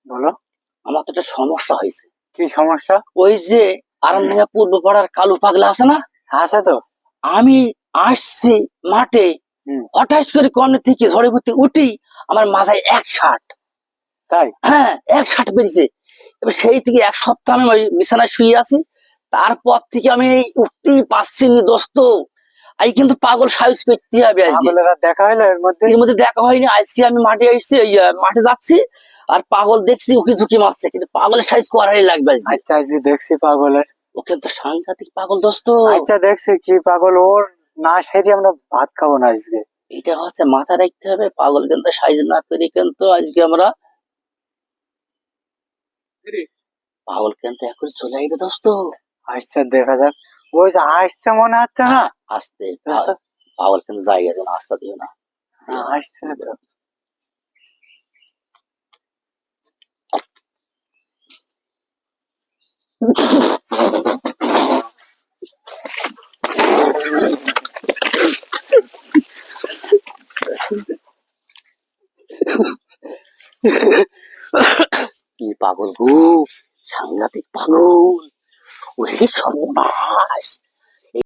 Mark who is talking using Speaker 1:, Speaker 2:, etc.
Speaker 1: বলো।
Speaker 2: আমার তো একটা সমস্যা হয়েছে।
Speaker 1: কি সমস্যা?
Speaker 2: ওই যে আরামডাঙ্গা পূর্ব পাড়ার কালু পাগলা আছে না?
Speaker 1: আছে তো।
Speaker 2: আমি আসছি মাঠে, হঠাৎ করে কর্নের থেকে ঝড়ে পড়তে উঠি, আমার মাথায় 1 ষাট।
Speaker 1: তাই?
Speaker 2: হ্যাঁ, 1 ষাট বেরিয়েছে। এবার সেই থেকে 1 সপ্তাহ আমি ওই বিছানায় শুয়ে আছি। তারপর থেকে আমি উঠতেই পারছি নি দোস্ত। এই কিন্তু পাগল সাইজ পেতে হবে আজকে।
Speaker 1: পাগলেরা দেখা হলো
Speaker 2: এর মধ্যে দেখা হয়নি। আজকে আমি মাঠে এসেছি, মাঠে যাচ্ছি, আর পাগল দেখছি উকি ঝুঁকি মারছে, কিন্তু পাগলের সাইজ করাই লাগবে আজকে।
Speaker 1: আচ্ছা আজকে দেখছি পাগলের।
Speaker 2: ওকে তো সাংঘাতিক পাগল দোস্ত।
Speaker 1: আচ্ছা দেখছি কি পাগল ওর, না সেরে আমরা ভাত খাবো না আজকে।
Speaker 2: এটা হচ্ছে মাথা রাখতে হবে, পাগল কিন্তু সাইজ না পেরে কিন্তু আজকে আমরা পাগল কিন্তু এখন চলে আসবে দোস্ত।
Speaker 1: আচ্ছা দেখা যাক। ওই যে আসছে মনে হচ্ছে না।
Speaker 2: আসতে পাগল কিন্তু জায়গা দেন, আস্তে দিও না।
Speaker 1: আসছে না তো।
Speaker 2: কি পাগল গো, সাংঘাতিক পাগল। ওরে সর্বনাশ,